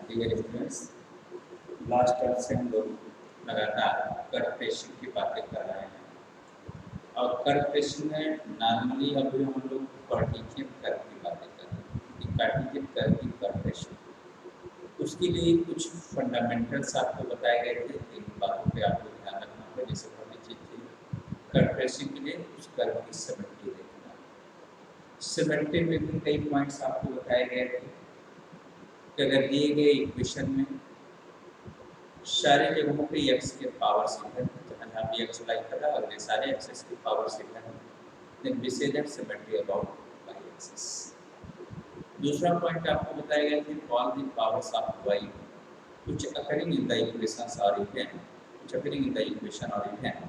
Dear students, last class से हम लोग लगातार कर्व फिशिंग की बातें कर रहे हैं और कर्व फिशिंग में नॉर्मली अभी हम लोग कार्टेशियन कर्व की बातें कर रहे हैं कि कार्टेशियन कर्व की कर्व फिशिंग उसके लिए कुछ फंडामेंटल्स आपको बताए गए थे। इन बातों पे आपको ध्यान रखना होगा। जैसे पहली चीज़ थी कर्व फिशिंग के लिए उस कर्व की सिमेट्री देखना। सिमेट्री में भी कई पॉइंट्स आपको बताए गए थे कि अगर दिए गए इक्वेशन में सारे जगहों पे x के पावर सिग्नल जहाँ भी x लाई कर रहा है सारे एक्सेस के power signal then we say that symmetry about y axis। दूसरा पॉइंट आपको बताया गया कि all the powers of y which occurring in the equations or event which occurring in the equation or event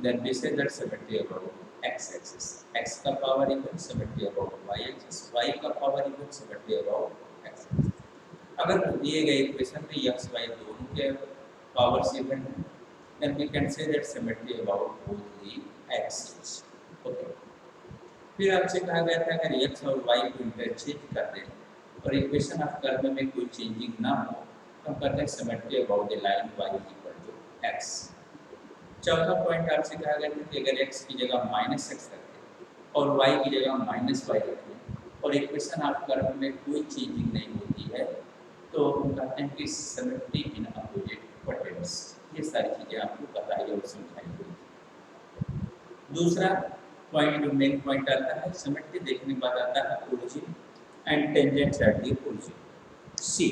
then we say that symmetry about x axis। x का power equal symmetry about y axis, y का power equal symmetry about x axis। अगर दिए गए equation में x y दोनों के power even है then we can say that symmetry about both the axes। Okay, फिर आपसे कहा गया था अगर x और y को इंटरचेंज कर दें और इक्वेशन ऑफ कर्व में कोई चेंजिंग ना हो तो हम कहते हैं symmetry about the line y equal to x। चौथा पॉइंट आपसे कहा गया था कि अगर x की जगह -x रखें और y की जगह -y रखें और इक्वेशन ऑफ कर्व में कोई चेंजिंग नहीं होती है तो हम कहते हैं कि सिमेट्री इन अपोजिट क्वाड्रेंट्स। ये सारी चीज़ें आपको बताई और समझाई गई। दूसरा पॉइंट जो मेन पॉइंट आता है सिमेट्री देखने के बाद आता है origin and tangents at the origin. See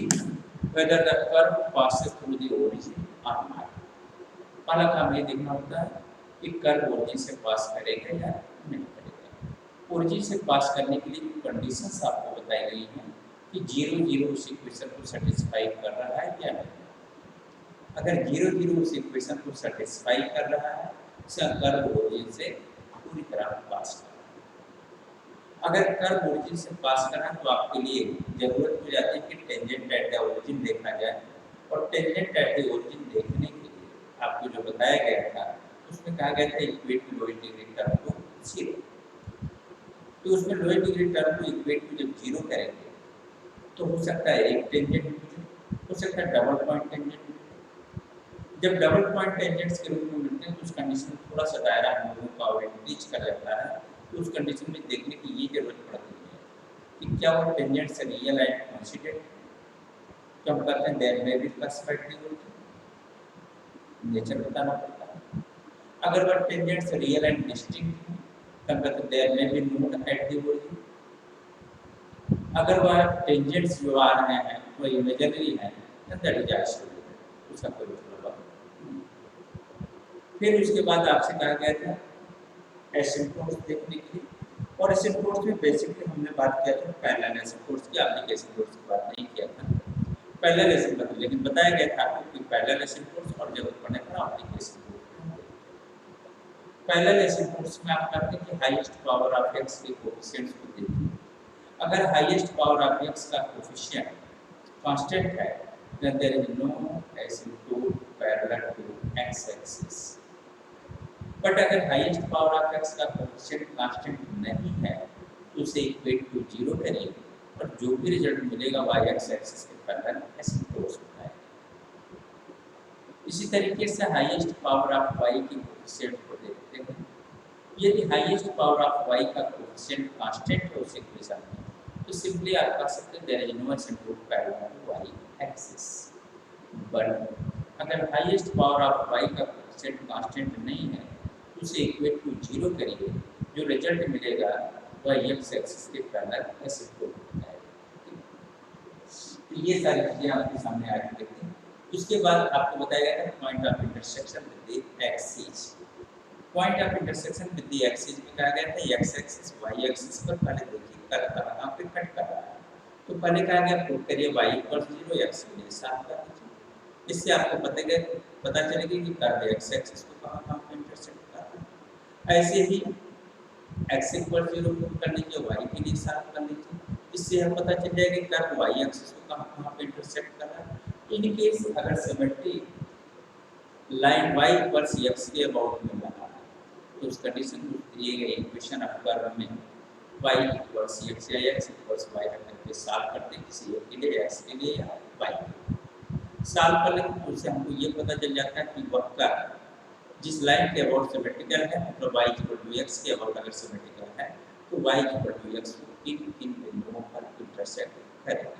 whether the curve passes through the origin और नॉट। पहला काम ये देखना होता है कि कर्व ओरिजिन से पास करेगा या नहीं करेगा। ओरिजिन से पास करने के लिए कंडीशंस आपको बताई गई हैं कि 0 उस इक्वेशन को सेटिस्फाई कर रहा है या नहीं। अगर 0 उस इक्वेशन को सेटिस्फाई कर रहा है तो कर्व ओरिजिन से पूरी तरह पास कर रहा है। अगर कर्व ओरिजिन से पास करना तो आपके लिए जरूरत हो जाती है कि टेंजेंट एट द ओरिजिन देखा जाए और टेंजेंट एट द ओरिजिन देखने के लिए आपको जो बताया गया था उसमें कहा गया था इक्वेट लोअर डिग्री टर्म को 0। तो उसमें लोअर डिग्री टर्म को इक्वेट को जब 0 करेंगे तो हो सकता है एक टेंजेंट हो सकता है डबल पॉइंट टेंजेंट। जब डबल पॉइंट टेंजेंट्स के रूप में मिलते हैं तो उस कंडीशन में थोड़ा सा दायरा हम लोगों का और इंक्रीज कर जाता है। तो उस कंडीशन में देखने की ये जरूरत पड़ती है कि क्या वो टेंजेंट से रियल एंड कोइंसिडेंट। तो हम कहते हैं देयर में भी क्लासिफाइड नेचर बताना पड़ता है। अगर वह टेंजेंट से रियल एंड डिस्टिंक्ट है तो हम कहते हैं देयर में भी नोट एट द ओरिजिन। अगर वह टेंजेंट्स जो आ रहे हैं वो इमेजिनरी है तो दैट इज आइसोलेटेड, उसका कोई मतलब नहीं। फिर उसके बाद आपसे कहा गया था एसिम्प्टोट्स देखने के लिए और एसिम्प्टोट्स में बेसिकली हमने बात किया था पैरेलल एसिम्प्टोट्स की, एप्लीकेशन एसिम्प्टोट्स की बात नहीं किया था। पैरेलल एसिम्प्टोट्स लेकिन बताया गया था आपको कि पैरेलल एसिम्प्टोट्स और जरूरत पड़ने पर एप्लीकेशन पैरेलल एसिम्प्टोट्स में आप कहते हैं कि हाईएस्ट पावर ऑफ x के कोएफिशिएंट्स को देखिए। अगर हाईएस्ट पावर ऑफ x का कोएफिशिएंट कांस्टेंट है then there is no asymptote parallel to x axis। But अगर हाईएस्ट पावर ऑफ x का कोएफिशिएंट कांस्टेंट नहीं है तो उसे इक्वेट टू 0 करिए और जो भी रिजल्ट मिलेगा y एक्सिस के पैरेलल एसिम्प्टोट्स होता है। इसी तरीके से हाईएस्ट पावर ऑफ y की कोएफिशिएंट को देखते हैं। यदि हाईएस्ट पावर ऑफ y का कोएफिशिएंट कांस्टेंट है उस इक्वेशन में तो सिंपली आप कह सकते हैं there is no asymptote parallel to y axis. But अगर हाईएस्ट पावर ऑफ y का कोएफिशिएंट कांस्टेंट नहीं है तो उसे इक्वेट टू 0 करिए, जो रिजल्ट मिलेगा वह x एक्सिस के पैरेलल एसिम्प्टोट होता है। तो ये सारी चीजें आपके सामने आ रही हैं। उसके बाद आपको बताया गया point of intersection with the axis. Point of intersection with the axis में कहा गया था x एक्सिस y एक्सिस पर पहले देखिए कर्व कहां पे कट कर रहा है। तो पहले कहा गया प्रूव करिए y = 0 x के लिए साफ कर दीजिए। इससे आपको पता चलेगा कि कर्व x एक्सिस को कहां पे इंटरसेक्ट कर रहा है। ऐसे ही x = 0 प्रूव कर लीजिए, y के लिए साफ कर लीजिए। इससे हमें पता चल जाएगा कि कर्व y एक्सिस को कहां पे इंटरसेक्ट कर रहा है। इन केस अगर सिमेट्री लाइन y = x के अबाउट में बना है तो उस कंडीशन में दिए गए इक्वेशन ऑफ कर्व में y इक्वल्स x या x इक्वल्स y करके सॉल्व करते हैं किसी एक के लिए x के लिए या y के लिए। सॉल्व करने के उससे हमको ये पता चल जाता है कि वह कर्व जिस लाइन के अबाउट सिमेट्रिकल है मतलब y इक्वल टू x के अबाउट अगर सिमेट्रिकल है तो y इक्वल टू x को किन बिंदुओं पर इंटरसेक्ट करेगा।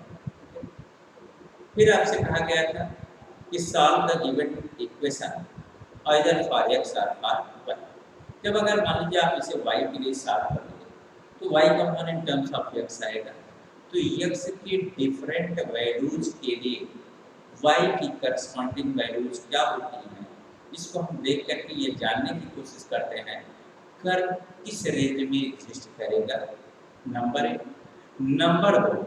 फिर आपसे कहा गया था कि solve the given equation either for x और फॉर y। जब अगर मान लीजिए आप इसे y के लिए सॉल्व करेंगे तो y component terms of x आएगा, तो x के डिफरेंट वैल्यूज के लिए y की करस्पॉन्डिंग वैल्यूज क्या होती हैं इसको हम देख करके ये जानने की कोशिश करते हैं कर्व किस रेंज में एग्जिस्ट करेगा, नंबर 1। नंबर 2,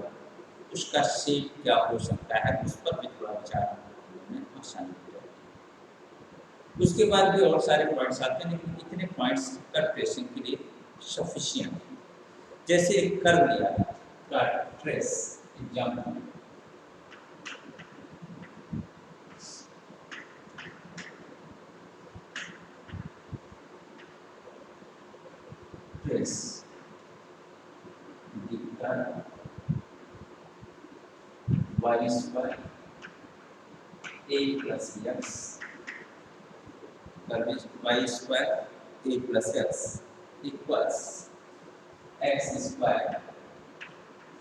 उसका शेप क्या हो सकता है, उस पर भी थोड़ा विचार करने में आसानी हो जाएगी। उसके बाद भी और सारे पॉइंट्स आते हैं लेकिन इतने पॉइंट्स कर्व ट्रेसिंग के लिए सफिशिएंट है। जैसे एक कर्व लिया curve trace example trace y square a plus x y square a plus x equals x square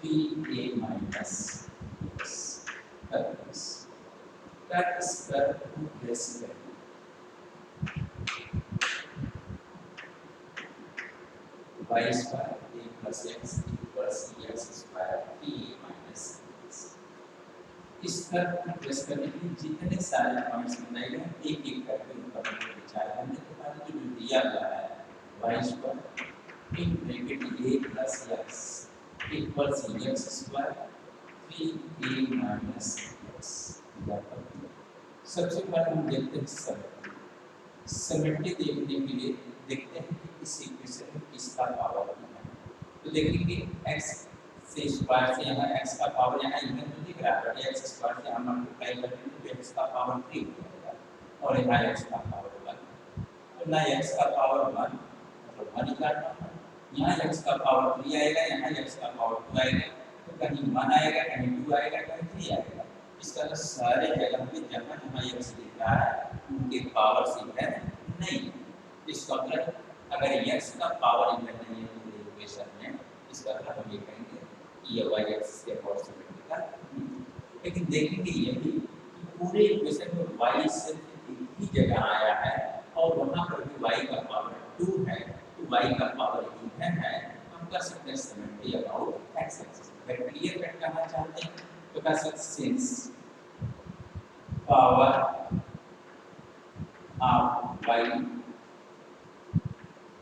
a minus x curve इस कर्व को ट्रेस करें y square a plus x equals x square a minus x। इस curve को trace करने के लिए जितने सारे पॉइंट्स बनाए गए एक एक करके उन पर विचार करने के बाद जो दिया गया है y square in bracket a plus x equals x square 3a minus x। सबसे पहले हम देखते हैं सिमेट्री देखने के लिए देखते हैं कि इस इक्वेशन में किसका पावर कितना है। तो देखेंगे x से स्क्वायर से यहाँ x का पावर यहाँ इधर तो दिख रहा है x स्क्वायर से हम मल्टीप्लाई करते हैं तो x का पावर 3 हो जाएगा और यहाँ x का पावर 1। तो ना x का पावर 1 मतलब 1 निकालना है, यहाँ x का पावर 3 आएगा, यहाँ x का पावर 2 आएगा, तो कहीं 1 आएगा, कहीं 2 आएगा, कहीं 3 आएगा। इस तरह सारे जगह पे जहाँ जहाँ x दिख रहा है उनके पावर से है नहीं। इसका मतलब अगर x का पावर इधर नहीं है पूरे इक्वेशन में, इसका मतलब हम ये कहेंगे कि ये y एक्सिस के अबाउट सिमेट्रिकल। लेकिन देखेंगे ये भी कि पूरे इक्वेशन में y सिर्फ एक ही जगह आया है और वहाँ पर भी y का पावर 2 है, तो y का पावर इवन है, हम कह सकते हैं सिमेट्री अबाउट x एक्सिस। अगर क्लियर कट करना चाहते हैं तो कह सकते हैं since power of y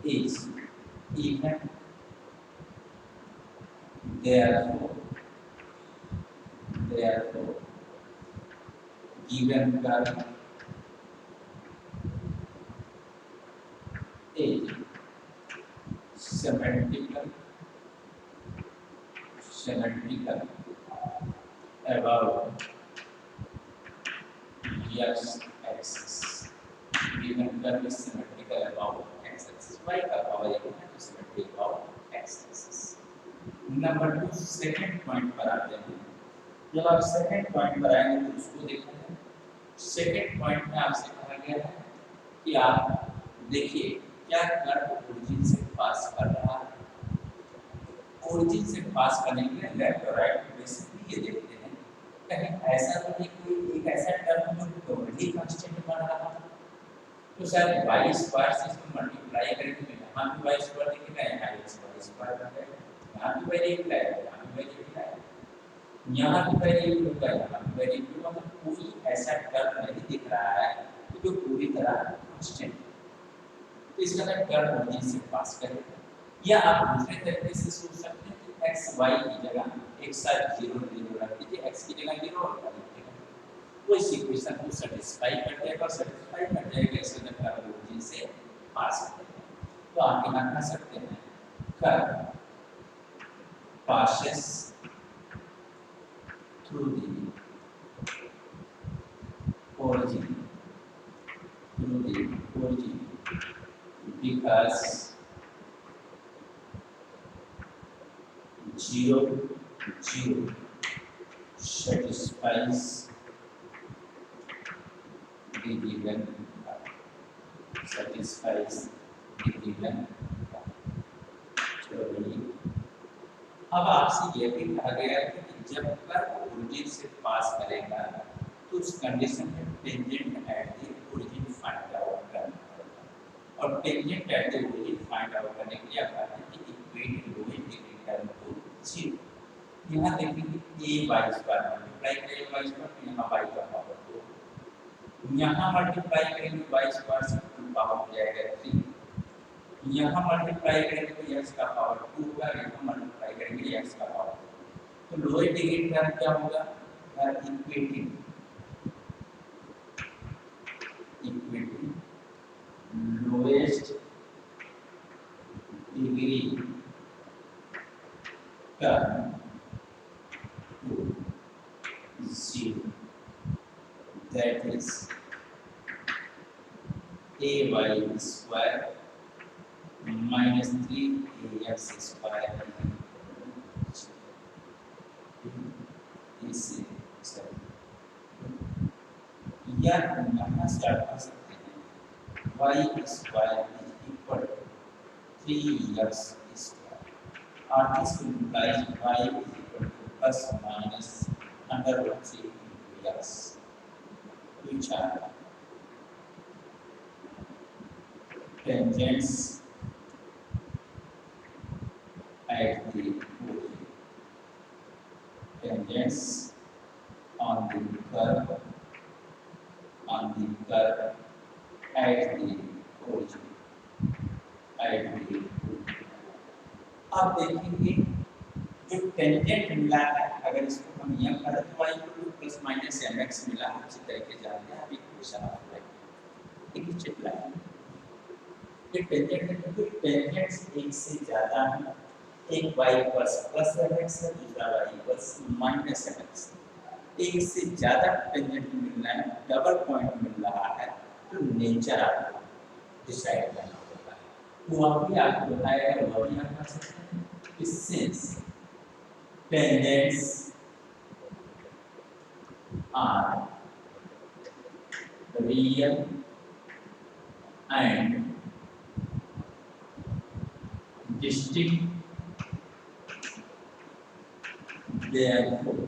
is even, therefore given curve is symmetrical about x axis। given curve is symmetrical about x axis, y का पावर एक है तो symmetry about x axis। Number 2 second point पर आते हैं। जब आप सेकंड पॉइंट पर आएंगे तो उसको देखना है। सेकंड पॉइंट में आपसे कहा गया है कि आप देखिए क्या कर्व ओरिजिन से पास कर रहा है। ओरिजिन से पास करने के लिए लेफ्ट और राइट बेसिकली ये देखते हैं कहीं ऐसा तो नहीं कोई एक ऐसा टर्म जो टोटली कांस्टेंट बन रहा है, तो शायद y स्क्वायर से इसको मल्टीप्लाई करके तो यहाँ भी y स्क्वायर दिखेगा, यहाँ भी y स्क्वायर बनेगा, यहाँ भी वेरिएबल है, यहाँ भी वेरिएबल है, यहाँ भी वेरिएबल होगा, यहाँ भी वेरिएबल होगा। कोई ऐसा टर्म नहीं दिख रहा है जो पूरी तरह कांस्टेंट। तो इसका मतलब कर्व ओरिजिन से पास करेगा। या आप दूसरे तरीके से सोच सकते हैं कि x y की जगह एक साथ 0 0 रख दीजिए, x की जगह 0 रख दीजिए, वो इस इक्वेशन को सेटिस्फाई कर देगा। सेटिस्फाई कर जाएगा इसका मतलब कर्व ओरिजिन से पास करेगा। तो आप यहाँ कह सकते हैं curve passes through the origin because 0 satisfies the given satisfies the given। चलो बोलिए, अब आपसे यह भी कहा गया है कि जब कर्व ओरिजिन से पास करेगा तो उस कंडीशन में tangent at the origin find out करना होगा। और tangent at the origin find out करने के लिए आप कहते हैं कि इक्वेट लोएस्ट डिग्री टर्म को 0। यहाँ देखेंगे a y स्क्वायर मल्टीप्लाई करेंगे y स्क्वायर, तो यहाँ y का पावर 2, यहाँ मल्टीप्लाई करेंगे y स्क्वायर से फुल पावर हो जाएगा 3, यहाँ मल्टीप्लाई करेंगे तो x का पावर 2 होगा, यहाँ मल्टीप्लाई करेंगे x का पावर 2। तो लोएस्ट डिग्री टर्म क्या होगा? Equating lowest degree term 0, that is ay square minus 3ax square इसे या यहाँ स्टार्ट कर सकते हैं y square is equal to 3x square, और this implies y is equal to plus minus under root 3 into x, which are tangents at the origin, tangents on the curve at the origin, अब देखेंगे जो tangent मिला है, अगर इसको हम यह करें तो y को प्लस माइनस mx मिला, अच्छी तरीके जानते हैं। अब इक्वेशन ऑफ लाइन एक ही चिट लाइन, ये टेंजेंट है तो टेंजेंट्स एक से ज्यादा है, एक y प्लस mx है, दूसरा y प्लस माइनस mx, एक से ज्यादा टेंजेंट मिल रहा है, डबल पॉइंट मिल रहा है, तो नेचर आपको डिसाइड करना होगा। वह भी आपको बताया, वह भी आप कर सकते हैं। Since tangents are real and distinct, therefore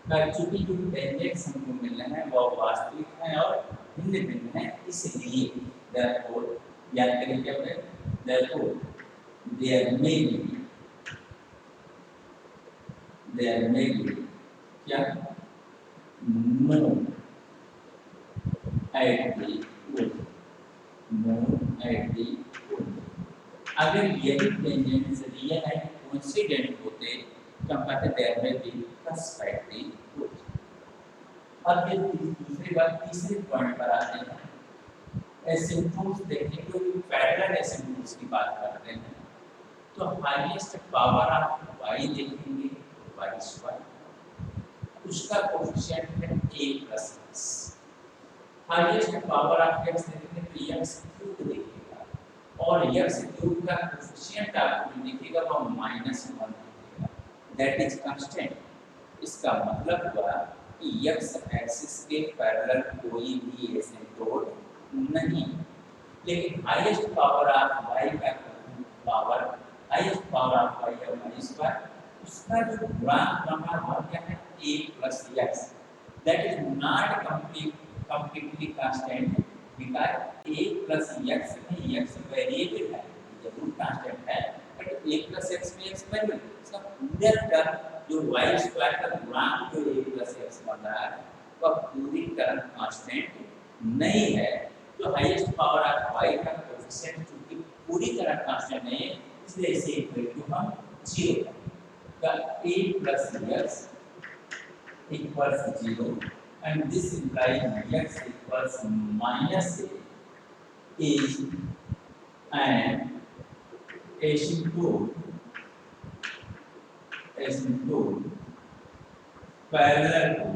चूंकि जो टेंजेंट्स हमको मिल रहे हैं वह वास्तविक हैं और भिन्न भिन्न हैं, इसलिए therefore याद करें क्या है, therefore there may be क्या no at the origin। अगर यदि टेंजेंट्स रियल एंड कोइंसिडेंट होते तो हम कहते देयर में भी प्लस एट द origin। अब ये दूसरी बात, तीसरे पॉइंट पर आते हैं, एसिम्पटोट्स देखने को पैरेलल एसिम्पटोट्स की बात करते हैं, तो हाईएस्ट पावर ऑफ y देखेंगे y स्क्वायर, उसका कोएफिशिएंट है a plus x। Highest power of x देखेंगे तो x क्यूब दिखेगा, और x क्यूब का कोएफिशिएंट आपको दिखेगा वो -1 दिखेगा, दैट इज कांस्टेंट। इसका मतलब हुआ कि x एक्सिस के पैरेलल कोई भी एसिम्पटोट नहीं, लेकिन हाईएस्ट पावर ऑफ y का power, highest power of y है y स्क्वायर, उसका जो गुणांक बना हुआ क्या है a plus x, that is not completely constant, because a plus x में x वेरिएबल है, जरूर कांस्टेंट है, बट a प्लस x में x वेरिएबल, इसका पूरा टर्म जो y स्क्वायर का गुणांक जो a प्लस x बन रहा है वह पूरी टर्म कांस्टेंट नहीं है। तो हाईएस्ट पावर ऑफ y का कोएफिशिएंट चूंकि पूरी तरह कांस्टेंट नहीं है, इसलिए इसे इक्वल टू हम 0 का a plus x equals 0 and this implies x equals minus a is an asymptote parallel to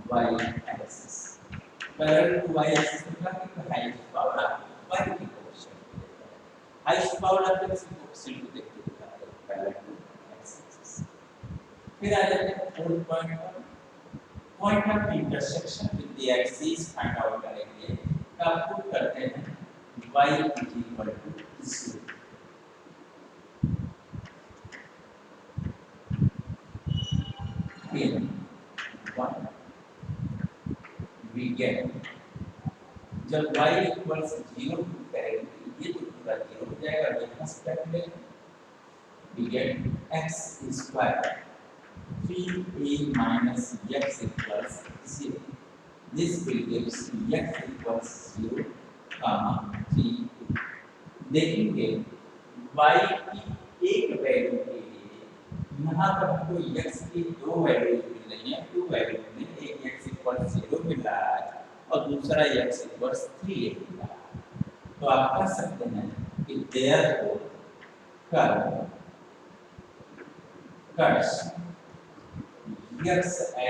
y axis, parallel to y axis का हाईएस्ट पावर हाईएस्ट पावर रखते हैं इसको कोएफिशिएंट को देख के दिखाते हैं पैरेलल टू एक्स एक्सिस। फिर आ जाते हैं फोर्थ पॉइंट पर, point of intersection with the axis find out करेंगे। तब प्रूव करते हैं y is equal to 0। in 1 we get जब y इक्वल्स 0 करेंगे ये तो पूरा 0 हो जाएगा, यहाँ से क्या मिलेगा we get x square 3a minus x equals 0. This will give x equals 0, 3. देखेंगे y की एक वैल्यू के लिए यहाँ पर हमको x की दो वैल्यूज मिल रही हैं, टू वैल्यूज में एक x इक्वल्स 0 मिल रहा है और दूसरा x इक्वल्स 3a मिल रहा है। तो आप कह सकते हैं कि therefore curve cuts x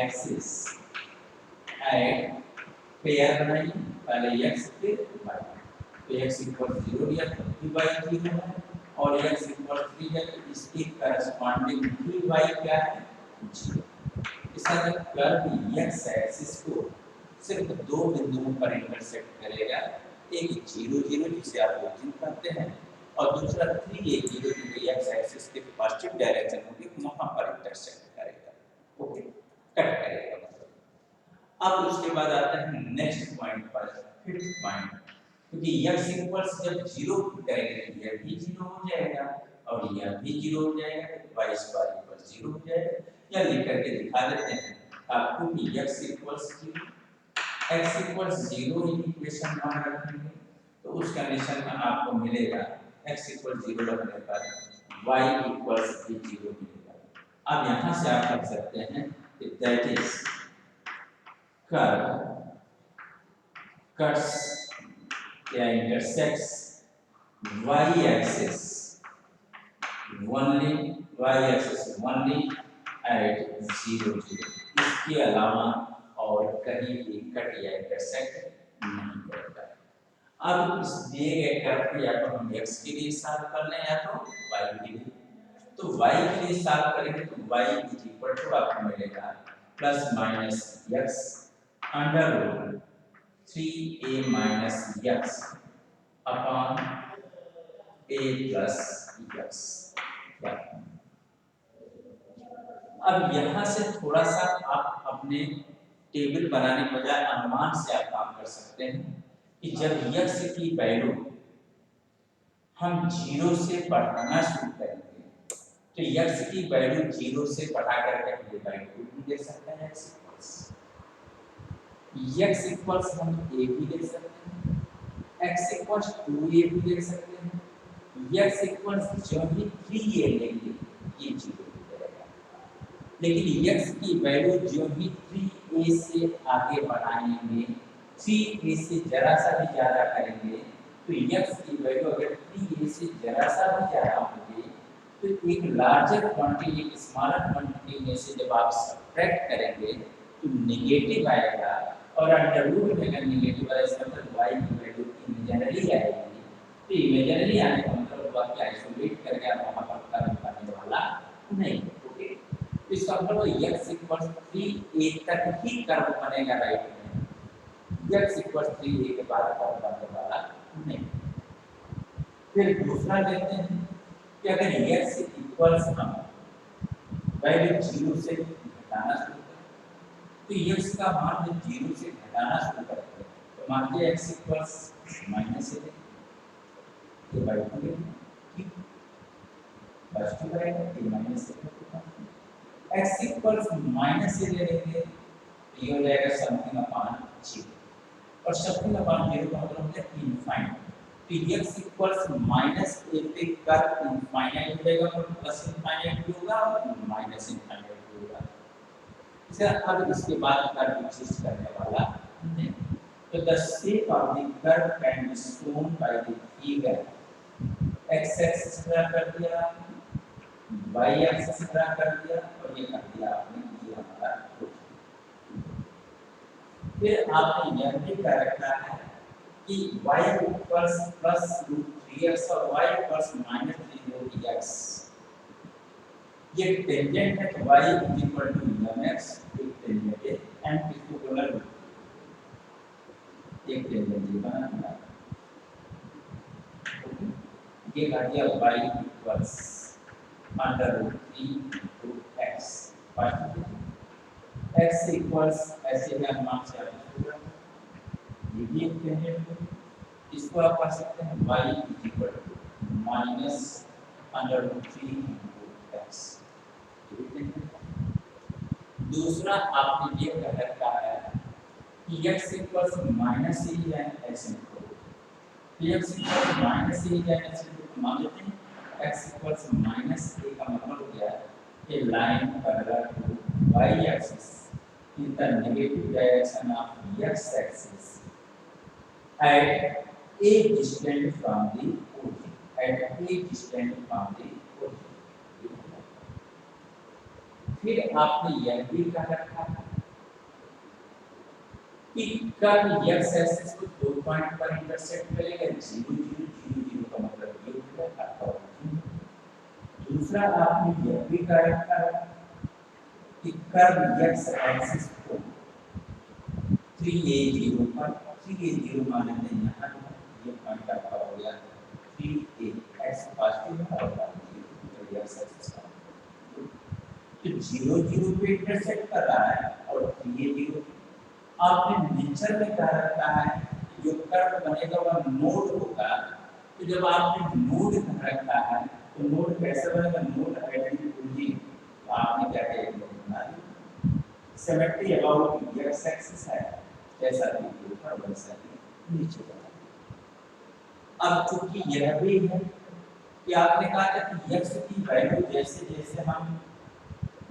axis at pair बनाइए, पहले x फिर y, तो x इक्वल 0 लिया तो y 0 है और x इक्वल 3 है, तो इसके करस्पॉन्डिंग भी y क्या है 0। इस तरह कर्व x एक्सिस को सिर्फ दो बिंदुओं पर इंटरसेक्ट करेगा, एक 0 0 जिसे आप ओरिजिन कहते हैं और दूसरा 3 1 0 जो x एक्सिस के पॉजिटिव डायरेक्शन होगी वहां पर इंटरसेक्ट करेगा। ओके, कट करेगा। अब उसके बाद आता है नेक्स्ट पॉइंट पर, फिफ्थ पॉइंट, क्योंकि x इक्वल्स जब 0 करेंगे तो यह भी 0 हो जाएगा और यह भी 0 हो जाएगा, तो y स्क्वायर इक्वल्स 0 हो जाएगा। या लिख करके दिखा देते हैं आपको कि x equals 0, x equals 0 equation मान रखेंगे तो उस कंडीशन में आपको मिलेगा x इक्वल्स 0 रखने पर y इक्वल्स भी 0 मिलेगा। अब यहाँ से आप लिख सकते हैं कि दैट इज curve cuts या intersects y axis only at 0 0। इसके अलावा और कहीं भी कट या इंटरसेक्ट नहीं करेगा। अब इस दिए गए कर्व को या तो हम x के लिए सॉल्व कर लें या तो y के लिए। तो y के लिए सॉल्व करेंगे तो y इज इक्वल टू आपको मिलेगा plus minus x under root 3a minus x upon a plus x। अब यहाँ से थोड़ा सा आप अपने टेबल बनाने के बजाय अनुमान से आप काम कर सकते हैं कि जब x की वैल्यू हम 0 से बढ़ाना शुरू करेंगे तो x की वैल्यू 0 से बढ़ा करके हम ये वैल्यू भी दे सकते हैं x इक्वल्स हम a भी ले सकते हैं, x इक्वल्स 2a भी ले सकते हैं, x इक्वल्स जो भी 3a लेंगे ये 0 हो जाएगा। लेकिन x की वैल्यू जो भी 3a से आगे बढ़ाएंगे, 3a से जरा सा भी ज़्यादा करेंगे तो x की वैल्यू अगर 3a से जरा सा भी ज़्यादा होगी तो एक लार्जर क्वांटिटी एक स्मॉलर क्वांटिटी में से जब आप सब्ट्रैक्ट करेंगे तो नेगेटिव आएगा और अंडर रूट में अगर नेगेटिव आए इसका मतलब y की वैल्यू इमेजिनरी आएगी। तो इमेजिनरी आने का मतलब हुआ कि आइसोलेट करके आप वहां पर कर्व करने वाला नहीं। ओके, तो इसका मतलब x इक्वल्स 3a तक ही कर्व बनेगा राइट में, x इक्वल्स 3a के बाद कर्व बनने वाला नहीं। फिर दूसरा देखते हैं कि अगर x इक्वल्स हम वैल्यू 0 से घटाना शुरू तो x का मान जब 0 से घटाना शुरू करते हैं तो मानिए x इक्वल्स माइनस a ये बाई 2 है, ठीक, बस 2 है ये minus a, x equals minus a ले लेंगे तो ये हो जाएगा समथिंग अपॉन 0 और समथिंग अपॉन 0 का मतलब होता है इनफाइनाइट। तो x इक्वल्स माइनस a पे कर्व इनफाइनाइट हो जाएगा और प्लस इनफाइनाइट भी होगा और माइनस इनफाइनाइट भी होगा। अब इसके बाद कर्व एग्जिस्ट करने वाला नहीं। तो the shape of the curve can be shown by the figure. x axis draw कर दिया, y एक्सिस ड्रा कर दिया और ये कर दिया आपने ये हमारा। फिर आपने यह भी कर रखा है कि y equals plus root 3x और y इक्वल्स -3x। ये टेंजेंट है तो y mx, एक टेंजेंट है m किसको बोला, एक टेंजेंट ये बनाना है। ये आ गया y equals √3x, x equals ऐसे ही अनुमान से आप इसको, ये भी एक टेंजेंट है, इसको आप पढ़ सकते हैं y -√3x। दूसरा आपने ये कह रखा है कि x इक्वल्स माइनस e या x equal, x equals minus e या x इक्वल मान लेते हैं। x इक्वल्स माइनस e का मतलब क्या है, a line parallel to y axis in the negative direction of x axis at a distance from the origin, at a distance from the origin। फिर आपने यह भी कह रखा है कि कर्व x एक्सिस को 2 पॉइंट पर इंटरसेक्ट करेगा, 0 0 0 0 का मतलब ये होगा आपका origin। दूसरा आपने यह भी कह रखा है कि कर्व x एक्सिस को 3a0 पर, 3a0 माने हैं यहाँ ये पॉइंट आपका हो गया 3a, x पॉजिटिव है और y एक्सिस का तो 0 0 पे इंटरसेक्ट कर रहा है और 3a0। आपने नेचर में कह रखा है कि जो कर्व बनेगा वह नोड होगा, तो जब आपने नोड कह रखा है तो नोड कैसे बनेगा, नोड आइडेंटिटी, तो आपने क्या किया बना दी सिमेट्री अबाउट x एक्सिस है, जैसा कि ऊपर वैसा ही नीचे बना। अब चूंकि यह भी है कि आपने कहा था कि x की वैल्यू जैसे जैसे हम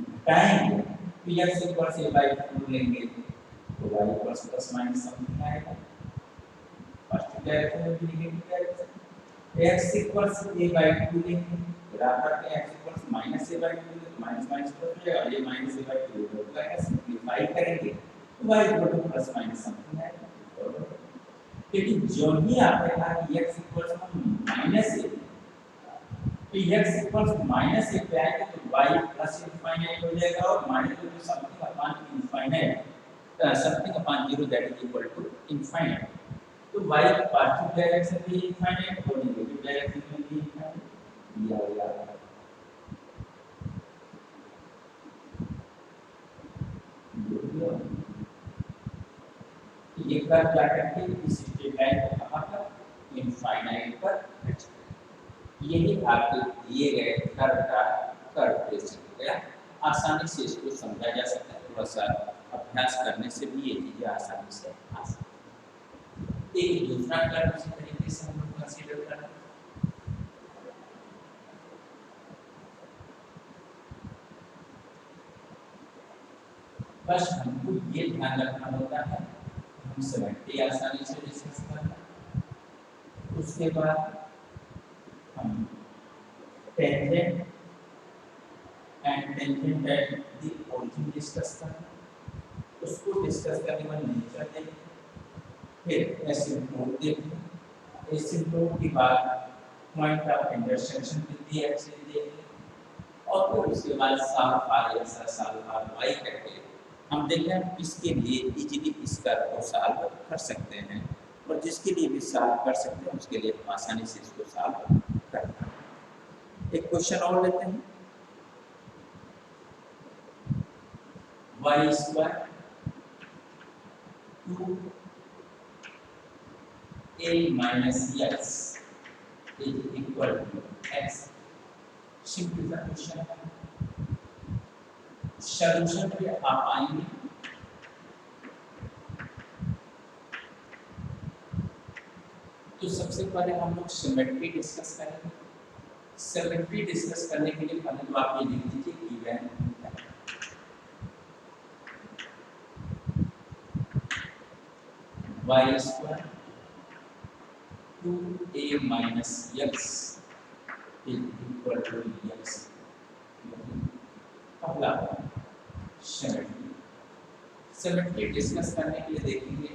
घटाएंगे तो x इक्वल्स a बाई 2 लेंगे तो y equals plus minus something आएगा, फर्स्ट डायरेक्शन में negative direction. x equals a by 2 लेंगे फिर आप करते हैं x equals minus a by 2 तो माइनस माइनस प्लस हो जाएगा, ये माइनस a बाई 2 हो जाएगा, सिंपलीफाई करेंगे तो y equal two plus minus something आएगा। लेकिन जो ही आपने कहा कि x इक्वल्स माइनस a, तो x इक्वल्स माइनस a पे आएगा तो y प्लस इनफाइनाइट हो जाएगा और minus two something upon infinite, something upon 0 that is equal to infinite. तो y पॉजिटिव डायरेक्शन में इनफाइनाइट और नेगेटिव डायरेक्शन में भी इनफाइनाइट दिया हुआ है। ये कर्व क्या करते हैं, इस स्ट्रेट लाइन को कहां पर, इनफाइनाइट पर फिक्स करें। यही आपके दिए गए कर्व का कर्व ट्रेसिंग हो गया। आसानी से इसको समझा जा सकता है, थोड़ा सा अभ्यास करने से भी ये चीजें आसानी से आ सकती हैं। एक दूसरा कर्व इसी तरीके से हम लोग कंसीडर करें, बस हमको ये ध्यान रखना होता है हम सिमेट्री आसानी से डिस्कस करना, उसके बाद हम tangent and tangent at the origin discuss करना, उसको डिस्कस करने में नेचर देखें, फिर एसिम्प्टोट देखें, एसिम्प्टोट के बाद point of intersection with the axis देखें और फिर उसके बाद solve or X solve or Y करके हम देखें इसके लिए इजीली इस कर्व को सॉल्व कर सकते हैं और जिसके लिए भी सॉल्व कर सकते हैं उसके लिए आसानी से इसको सॉल्व करना है। एक क्वेश्चन और लेते हैं, y square 2a minus x is equal to x। Simple सा क्वेश्चन है, सॉल्यूशन पे आप आएंगे तो सबसे पहले हम लोग सिमेट्री डिस्कस करेंगे। सिमेट्री डिस्कस करने के लिए पहले तो आप ये लिख दीजिए given y square 2a minus x is equal to x। पहला सिमेट्री, सिमेट्री डिस्कस करने के लिए देखेंगे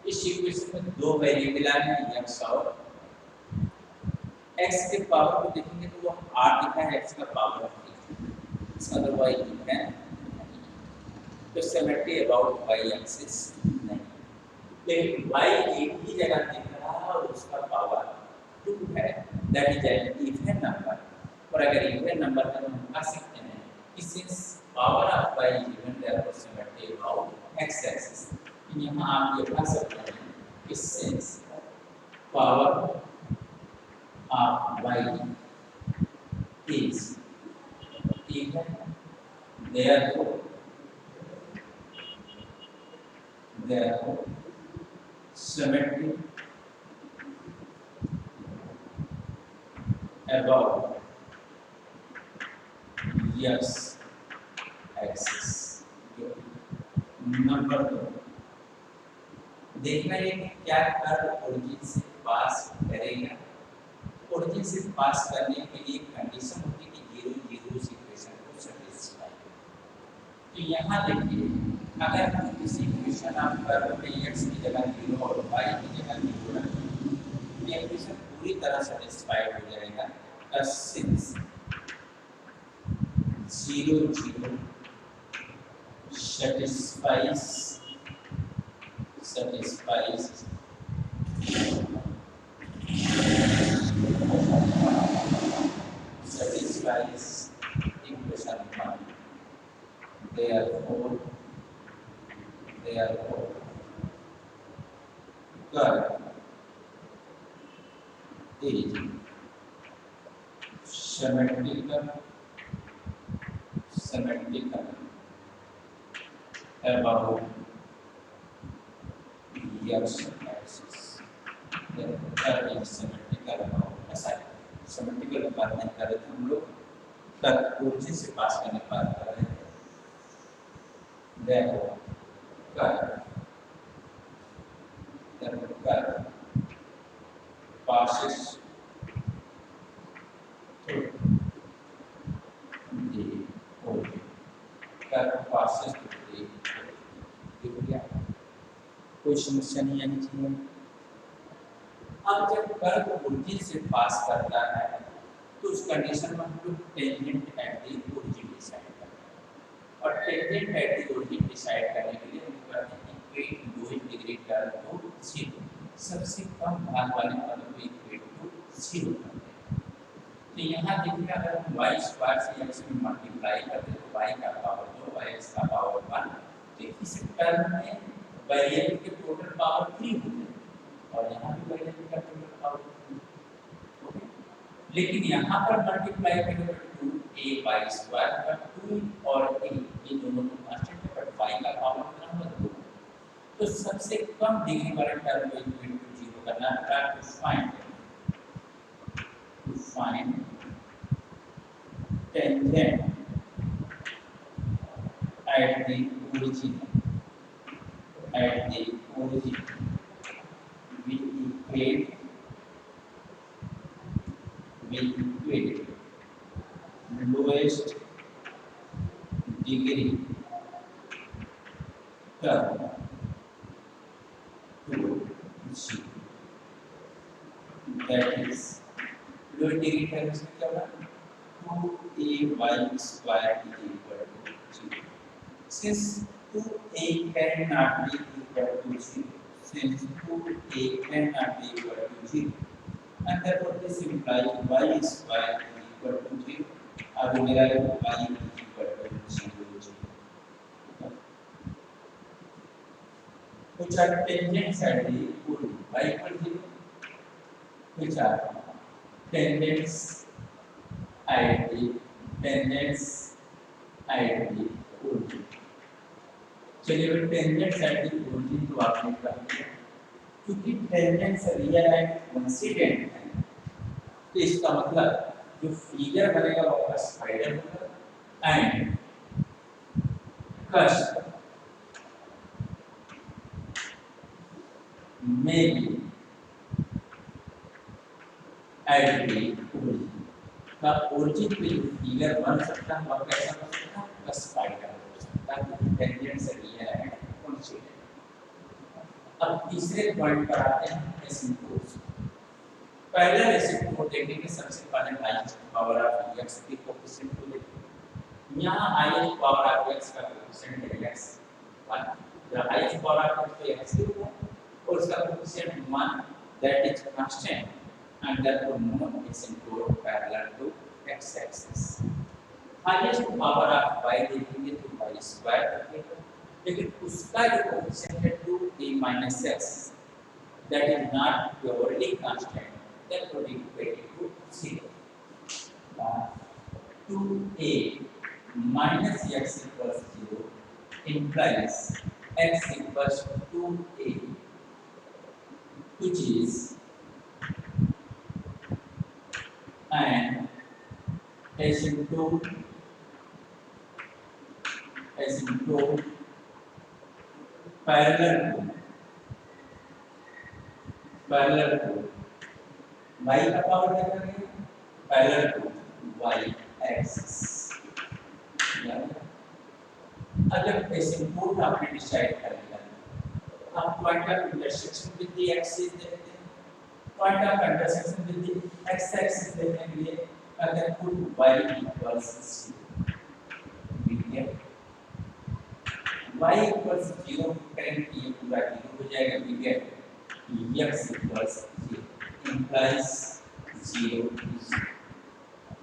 इस इक्वेशन में दो वेरिएबल हैं x और x के पावर को देखेंगे तो वो 8 लिखा है, x का पावर 3, इसका मतलब y इवन तो सिमेट्री अबाउट y एक्सिस नहीं, लेकिन y एक ही जगह दिख रहा है और उसका पावर 2 है, that is an even number. और अगर इवन नंबर है तो हम कह सकते हैं कि since power of y is even therefore symmetry about x axis. यहाँ आप ये कह सकते हैं कि since power of y is even therefore symmetry about x axis। Number 2 देखना है कि क्या कर्व ओरिजिन से पास करेगा। ओरिजिन से पास करने के लिए कंडीशन होती है कि 0 0 इक्वेशन को सेटिस्फाई। तो यहाँ देखिए, अगर हम किसी इक्वेशन ऑफ कर्व पे x की जगह 0 और y की जगह 0 रखें, ये इक्वेशन पूरी तरह सेटिस्फाइड हो जाएगा। Since 0 0 satisfies equation 1, therefore curve is symmetrical about x axis। curve is symmetrical about SI। symmetrical बात नहीं कर रहे थे हम लोग, कर्व ओरिजिन से पास करने की बात कर रहे थे। देखो curve passes through the origin। Curve passes through the origin। कोई समस्या नहीं आनी चाहिए। अब जब कर्व ओरिजिन से पास करता है तो उस कंडीशन में हम लोग tangent at the origin decide करते हैं, और tangent at the origin decide करने के लिए हम करते हैं इक्वेट दो इंटीग्रेट कर दो 0, सबसे कम भाग वाले पदों को इक्वेट टू 0 करते हैं। तो यहाँ देखिए, अगर हम y स्क्वायर से x में मल्टीप्लाई करते हैं तो y का पावर 2 और x का पावर 1, तो इस टर्म में वेरिएबल के टोटल पावर 3 होते हैं और यहाँ भी वेरिएबल का टोटल पावर 3। लेकिन यहाँ पर मल्टीप्लाई करेंगे तो 2a स्क्वायर का 2 और a ये दोनों तो कांस्टेंट है, बट y का पावर कितना होगा 2। तो सबसे कम डिग्री वाला टर्म को इक्वल टू 0 करना है to find tangent at the origin. we equate lowest degree term to 0, that is lowest degree term इसमें क्या होगा 2ay square is equal to 0। since 2a cannot be equal to 0, since 2a cannot be equal to 0, and therefore this implies y square is equal to 0। अब मेरा y is equal to 0। which are tangents at the origin, y equal to 0, which are tangents at the origin। चलिए tangents at the origin तो आपने कर दिया, क्योंकि tangents real and coincident है, तो इसका मतलब जो फिगर बनेगा वो आपका स्पाइडर होगा एंड कस्ट में भी एट द ओरिजिन का ओरिजिन पे जो फिगर बन सकता है वह कैसा बन सकता है, का स्पाइडर हो सकता है। Tangents real and coincident. अब तीसरे पॉइंट पर आते हैं एसिम्प्टोट्स। पहला रेसिप्रोकल देखने के सबसे पहले हाईएस्ट पावर ऑफ x के कोएफिशिएंट को देखिए। यहाँ हाईएस्ट पावर ऑफ x का कोएफिशिएंट है x 1, the highest power of x is 1 और उसका coefficient 1 that is constant and therefore no asymptote parallel to x axis। Highest power of y देखेंगे तो y स्क्वायर रखेगा, लेकिन उसका जो कोएफिशिएंट है 2a - x that is not purely constant, that would equate to 0। 2a minus x equals 0 implies x equals 2a, which is an asymptote parallel to y का power क्या करेंगे पैरेलल टू y एक्सिस। अगर asymptote आपने decide कर लिया, आप point of intersection with the axis देखते हैं, point of intersection with the x axis देखने के लिए अगर put y equals 0 y equals 0 करेंगे ये पूरा 0 हो जाएगा, we get x equals 0 implies 0 is 0।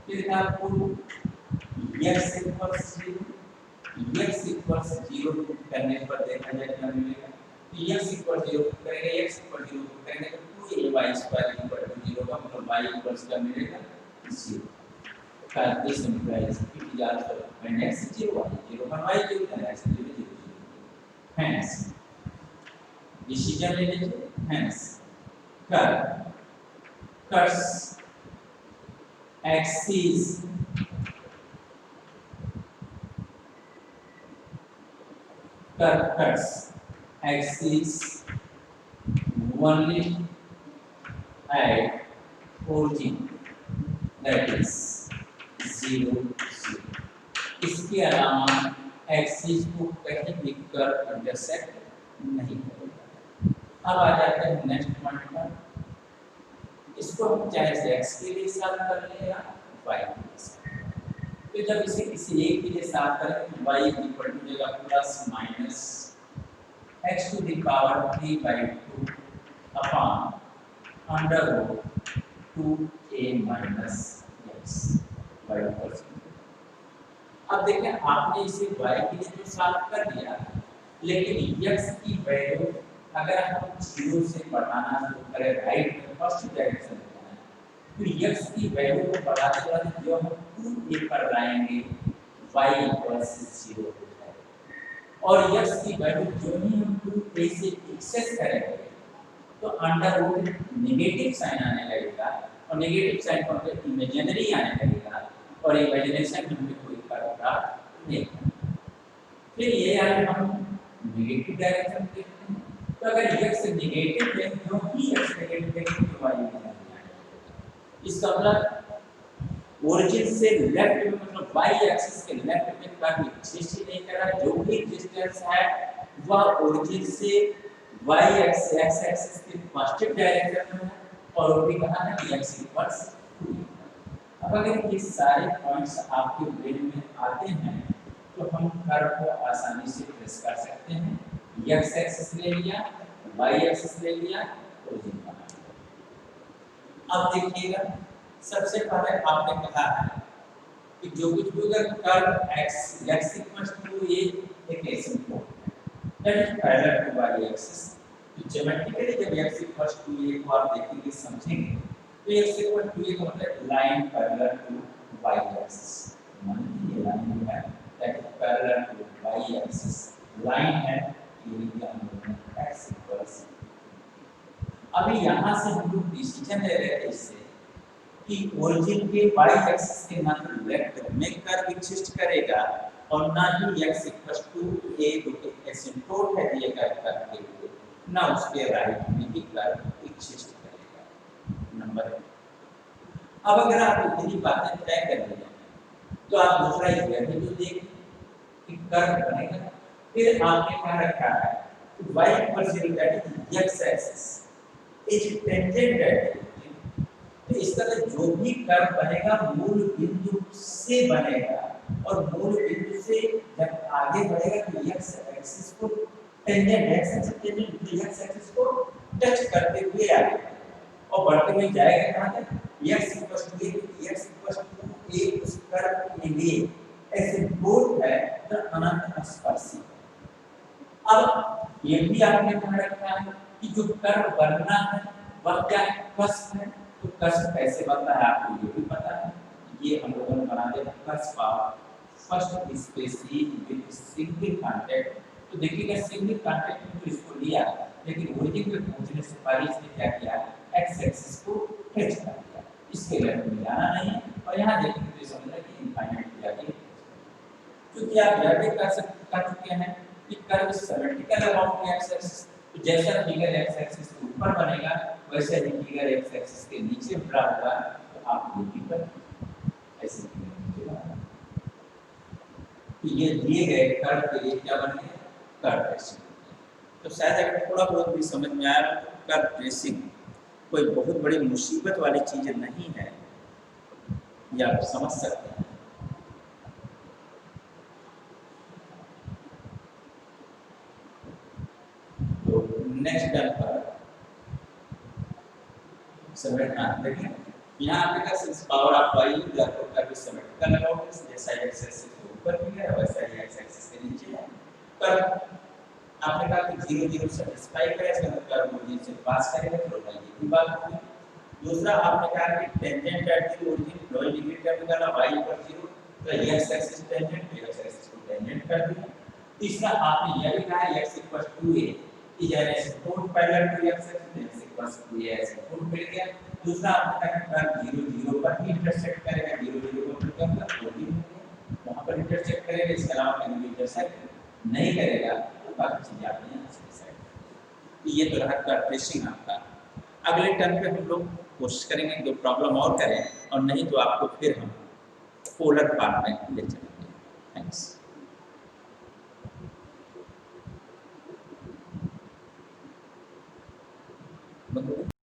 फिर आपको x equals 0 करने पर देखा जाए क्या मिलेगा, तो x equals 0 करेंगे, x equals 0 करेंगे तो 2ay square equal to 0 का मतलब y equals क्या मिलेगा 0। This implies it is also when x is 0 पर y 0 then x is 0 0। Hence decision ले लीजिए, hence cuts axis only at origin, that is 0 0। इसके अलावा एक्सिस को कहीं भी कर्व इंटरसेक्ट नहीं करेगा। अब आ जाते हैं नेक्स्ट पॉइंट पर, इसको हम चाहे x के लिए सॉल्व कर ले या y के लिए सॉल्व। तो जब इसे किसी एक के लिए सॉल्व करें तो y इक्वल टू देगा plus minus x to the power 3/2 upon under root 2a minus x y equal. अब देखें आपने इसे y के लिए तो सॉल्व कर दिया, लेकिन x की वैल्यू अगर हम 0 से बढ़ाना शुरू करें राइट में फर्स्ट डायरेक्शन में, तो x की वैल्यू को बढ़ाते बढ़ाते जो हम 2a पर लाएंगे y इक्वल्स 0 हो जाएगा, और x की वैल्यू जो ही हम 2a से एक्सेस करेंगे तो अंडर रूट नेगेटिव साइन आने लगेगा, और नेगेटिव साइन पर मतलब इमेजिनरी आने लगेगा, और इमेजिनेशन में हमें कोई कर्व प्राप्त नहीं होगा। फिर ये आगे हम नेगेटिव डायरेक्शन देखते हैं, तो अगर x नेगेटिव है जो ही x नेगेटिव है तो y में इसका मतलब ओरिजिन से लेफ्ट में मतलब y एक्सिस के लेफ्ट में कर्व एग्जिस्ट ही नहीं कर रहा, जो भी डिस्टेंस है वह ओरिजिन से y एक्सिस के पॉजिटिव डायरेक्शन में है, और वो भी कहा है कि x इक्वल्स 2। अब अगर ये सारे पॉइंट्स आपके ब्रेन में आते हैं तो हम कर्व को आसानी से ट्रेस कर सकते हैं। x एक्सिस ले लिया, y एक्सिस ले लिया, ओरिजिन बना लिया। अब देखिएगा, सबसे पहले आपने कहा है कि जो कुछ भी अगर curve x equals to a एक एसिम्पोट है, that is parallel to y axis. तो ज्योमेट्रिकली जब x इक्वल्स टू a को आप देखेंगे समझेंगे, तो x इक्वल टू a का मतलब line parallel to y axis. मान लीजिए ये लाइन है that is parallel to y axis, line है x इक्वल्स। अभी यहाँ से हम लोग डिसीजन ले रहे थे इससे कि ओरिजिन के y एक्सिस के ना तो लेफ्ट में कर्व एग्जिस्ट करेगा और ना ही x इक्वल्स टू a जो कि एसिम्पोट है दिए गए कर्व के लिए, ना उसके राइट में भी कर्व एग्जिस्ट करेगा। नंबर 1। अब अगर आप इतनी बातें तय कर ली तो आप दूसरा यह भी तो देखें कि कर्व बनेगा। फिर आपने क्या रखा है y equals 0 that is x axis is tangent at तो इस तरह जो भी कर्व बनेगा मूल बिंदु से बनेगा, और मूल बिंदु से जब आगे बढ़ेगा तो x एक्सिस को टेंजेंट x एक्सिस को टच करते हुए आएगा और बढ़ते हुए जाएगा कहां तक, x a उस कर्व के लिए ऐसे बोल है तो अनंत स्पर्शी। अब ये भी आपने पढ़ रखा है कि जो कर्व बनना है वह क्या कस्प है, तो कस्प कैसे बनता है आपको ये भी पता है। ये हम लोगों ने बना दिया cusp first species with single contact. तो देखिएगा सिंगल कांटेक्ट में तो इसको लिया, लेकिन ओरिजिन पे पहुंचने से पहले इसने क्या किया, एक्स एक्सिस को टच कर दिया, इसके लेवल में जाना नहीं है। और यहाँ देखेंगे तो समझना कि इनफाइनाइट की जाती है, क्योंकि आप यह भी कर चुके हैं कि curve symmetrical about x axis. तो जैसा फिगर एक्स एक्सिस के ऊपर बनेगा वैसे ही फिगर एक्स एक्सिस के नीचे बढ़ा होगा, तो आप ये भी कर ऐसे फिगर बना। तो ये दिए गए कर्व के लिए क्या बन गया, कर्व ट्रेसिंग। तो शायद अगर थोड़ा बहुत भी समझ में आया तो कर्व ट्रेसिंग कोई बहुत बड़ी मुसीबत वाली चीज नहीं है, या आप समझ सकते हैं। तो नेक्स्ट टर्म पर समझना देखिए, यहाँ आपके पास पावर ऑफ y आपको कर्व सिमेट्रिकल अबाउट जैसा x एक्सिस के ऊपर भी है वैसा ही x एक्सिस के नीचे है। पर आपने कहा कि 0 0 सेटिस्फाई करे, इसका मतलब ओरिजिन से पास करेगा, तो ये भी बात होगी। दूसरा आपने कहा कि tangent at the origin 90 degree का निकाला y = 0, तो x एक्सिस टेंजेंट तो x एक्सिस को टेंजेंट कर दिया। तीसरा आपने यह भी कहा x = a कि यानी support parallel to x axis = a ऐसे सपोर्ट मिल गया। दूसरा आपने कहा कि 0 0 पर ही इंटरसेक्ट करेगा, 0 0 को क्या मतलब ओरिजिन हो गया, वहां पर इंटरसेक्ट करेगा, इसके अलावा कहीं भी इंटरसेक्ट नहीं करेगा, तो बाकी चीजें आपने यहाँ से डिसाइड। ये तो रहा कर्व ट्रेसिंग आपका। अगले टर्म पे हम लोग कोशिश करेंगे दो प्रॉब्लम और करें, और नहीं तो आपको फिर हम पोलर फॉर्म में ले चलेंगे। थैंक्स।